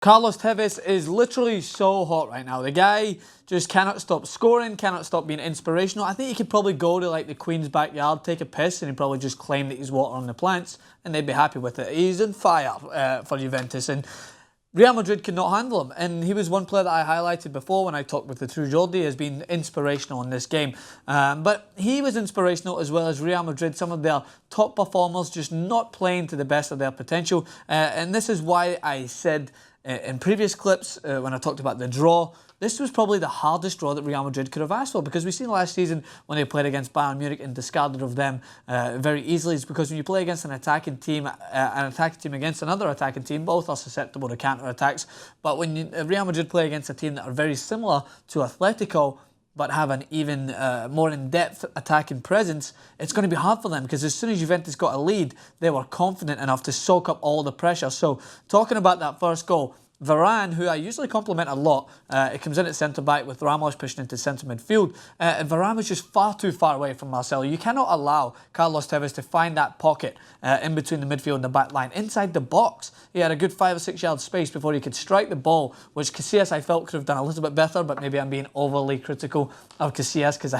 Carlos Tevez is literally so hot right now. The guy just cannot stop scoring, cannot stop being inspirational. I think he could probably go to like the Queen's backyard, take a piss, and he'd probably just claim that he's water on the plants, and they'd be happy with it. He's on fire for Juventus, and Real Madrid could not handle him. And he was one player that I highlighted before when I talked with the True Jordi as being inspirational in this game. But he was inspirational as well as Real Madrid, some of their top performers just not playing to the best of their potential. And this is why I said in previous clips, when I talked about the draw, this was probably the hardest draw that Real Madrid could have asked for, because we've seen last season when they played against Bayern Munich and discarded of them very easily. It's because when you play against an attacking team against another attacking team, both are susceptible to counter-attacks. But when Real Madrid play against a team that are very similar to Atletico, but have an even more in-depth attacking presence, it's going to be hard for them, because as soon as Juventus got a lead, they were confident enough to soak up all the pressure. So talking about that first goal, Varane, who I usually compliment a lot, it comes in at centre-back with Ramos pushing into centre midfield. And Varane was just far too far away from Marcelo. You cannot allow Carlos Tevez to find that pocket in between the midfield and the back line. Inside the box, he had a good 5 or 6 yard space before he could strike the ball, which Casillas, I felt, could have done a little bit better, but maybe I'm being overly critical of Casillas because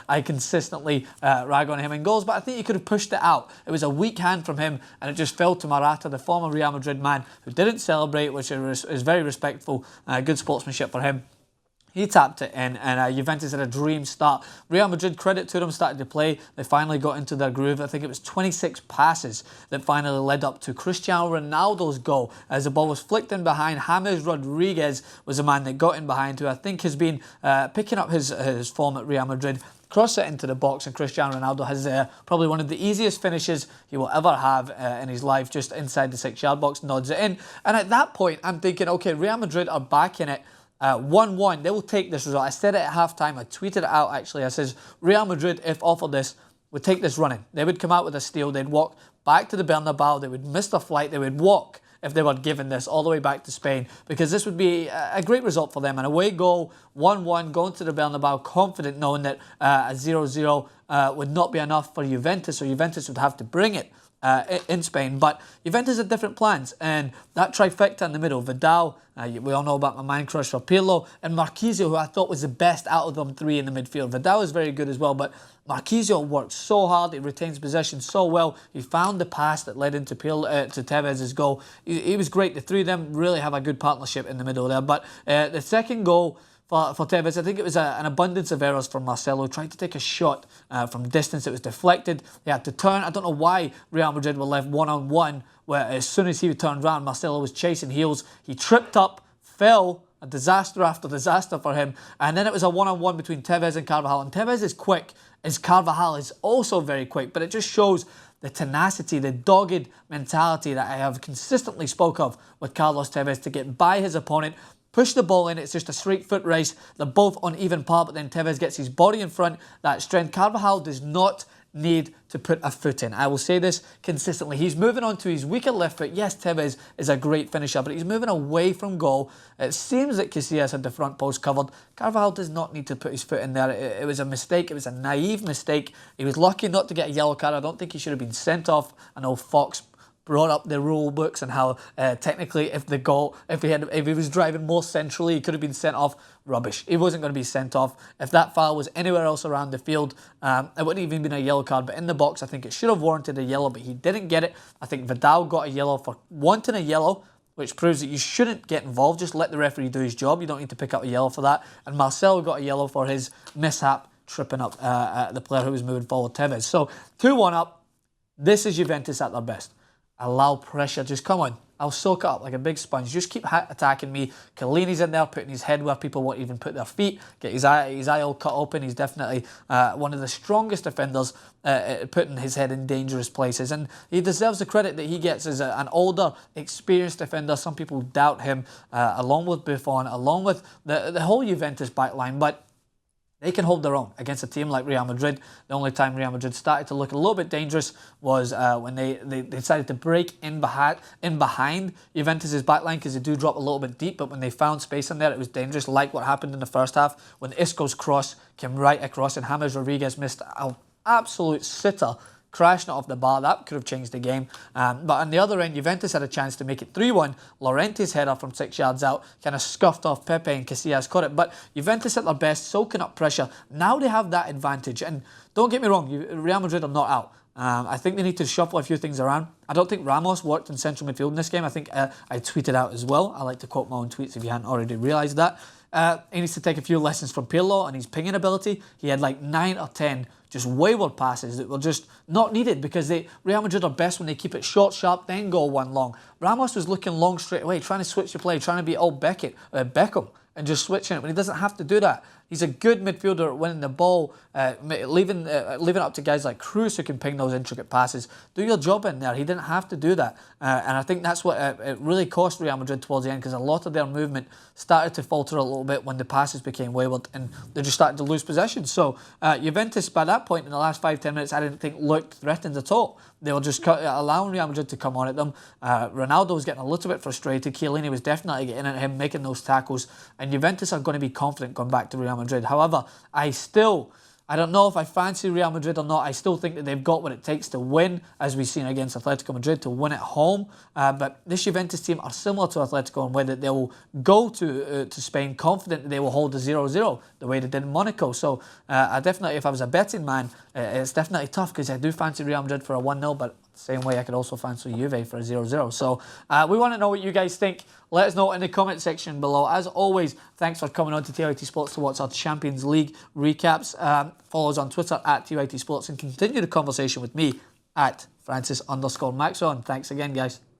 I consistently rag on him in goals, but I think he could have pushed it out. It was a weak hand from him, and it just fell to Morata, the former Real Madrid man, who didn't celebrate, which is very respectful, good sportsmanship for him. He tapped it in, and Juventus had a dream start. Real Madrid, credit to them, started to play. They finally got into their groove. I think it was 26 passes that finally led up to Cristiano Ronaldo's goal. As the ball was flicked in behind, James Rodriguez was the man that got in behind, who I think has been picking up his form at Real Madrid. Cross it into the box, and Cristiano Ronaldo has probably one of the easiest finishes he will ever have in his life, just inside the 6 yard box, nods it in. And at that point, I'm thinking, okay, Real Madrid are back in it. 1-1, they will take this result. I said it at halftime, I tweeted it out actually. I says, Real Madrid, if offered this, would take this running. They would come out with a steal, they'd walk back to the Bernabeu, they would miss their flight, they would walk, if they were given this, all the way back to Spain, because this would be a great result for them. An away goal, 1-1, going to the Bernabeu, confident knowing that a 0-0 would not be enough for Juventus, so Juventus would have to bring it in Spain. But Juventus had different plans, and that trifecta in the middle, Vidal, we all know about my man crush for Pirlo, and Marquisio, who I thought was the best out of them three in the midfield. Vidal is very good as well, but Marquisio worked so hard, he retains possession so well, he found the pass that led into to Tevez's goal. He was great. The three of them really have a good partnership in the middle there. But the second goal for Tevez, I think it was an abundance of errors from Marcelo. Tried to take a shot from distance, it was deflected. He had to turn. I don't know why Real Madrid were left one-on-one, where as soon as he turned around, Marcelo was chasing heels. He tripped up, fell, a disaster after disaster for him. And then it was a one-on-one between Tevez and Carvajal. And Tevez is quick, as Carvajal is also very quick, but it just shows the tenacity, the dogged mentality that I have consistently spoke of with Carlos Tevez to get by his opponent, push the ball in. It's just a straight foot race. They're both on even par, but then Tevez gets his body in front. That strength. Carvajal does not need to put a foot in. I will say this consistently. He's moving on to his weaker left foot. Yes, Tevez is a great finisher, but he's moving away from goal. It seems that Casillas had the front post covered. Carvajal does not need to put his foot in there. It was a mistake. It was a naive mistake. He was lucky not to get a yellow card. I don't think he should have been sent off. I know Fox brought up the rule books and how technically if he was driving more centrally, he could have been sent off. Rubbish. He wasn't going to be sent off. If that foul was anywhere else around the field, it wouldn't even been a yellow card. But in the box, I think it should have warranted a yellow, but he didn't get it. I think Vidal got a yellow for wanting a yellow, which proves that you shouldn't get involved. Just let the referee do his job. You don't need to pick up a yellow for that. And Marcelo got a yellow for his mishap, tripping up the player who was moving forward, Tevez. So 2-1 up. This is Juventus at their best. Allow pressure. Just come on. I'll soak it up like a big sponge. Just keep attacking me. Chiellini's in there, putting his head where people won't even put their feet. Get his eye all cut open. He's definitely one of the strongest defenders, putting his head in dangerous places. And he deserves the credit that he gets as an older, experienced defender. Some people doubt him, along with Buffon, along with the whole Juventus backline. But they can hold their own against a team like Real Madrid. The only time Real Madrid started to look a little bit dangerous was when they decided to break in behind Juventus' backline, because they do drop a little bit deep, but when they found space in there, it was dangerous, like what happened in the first half when Isco's cross came right across and James Rodriguez missed an absolute sitter crashing it off the bar. That could have changed the game. But on the other end, Juventus had a chance to make it 3-1. Llorente's header from 6 yards out kind of scuffed off Pepe, and Casillas caught it. But Juventus at their best, soaking up pressure. Now they have that advantage. And don't get me wrong, Real Madrid are not out. I think they need to shuffle a few things around. I don't think Ramos worked in central midfield in this game. I think I tweeted out as well. I like to quote my own tweets if you hadn't already realised that. He needs to take a few lessons from Pirlo and his pinging ability. He had like 9 or 10 just wayward passes that were just not needed because Real Madrid are best when they keep it short, sharp, then go one long. Ramos was looking long straight away, trying to switch the play, trying to be old Beckham and just switching it when he doesn't have to do that. He's a good midfielder at winning the ball, leaving it up to guys like Cruz who can ping those intricate passes. Do your job in there. He didn't have to do that. And I think that's what it really cost Real Madrid towards the end, because a lot of their movement started to falter a little bit when the passes became wayward and they just started to lose possession. So Juventus, by that point in the last 5-10 minutes, I didn't think looked threatened at all. They were just allowing Real Madrid to come on at them. Ronaldo was getting a little bit frustrated. Chiellini was definitely getting at him, making those tackles. And Juventus are going to be confident going back to Real Madrid. However, I don't know if I fancy Real Madrid or not. I still think that they've got what it takes to win, as we've seen against Atletico Madrid, to win at home. But this Juventus team are similar to Atletico in the way that they will go to Spain confident that they will hold the 0-0 the way they did in Monaco. So I definitely, if I was a betting man, it's definitely tough because I do fancy Real Madrid for a 1-0, but same way I could also fancy Juve for a 0-0. So we want to know what you guys think. Let us know in the comment section below. As always, thanks for coming on to TYT Sports to watch our Champions League recaps. Follow us on Twitter at TYT Sports and continue the conversation with me at Francis_Maxwell. And thanks again, guys.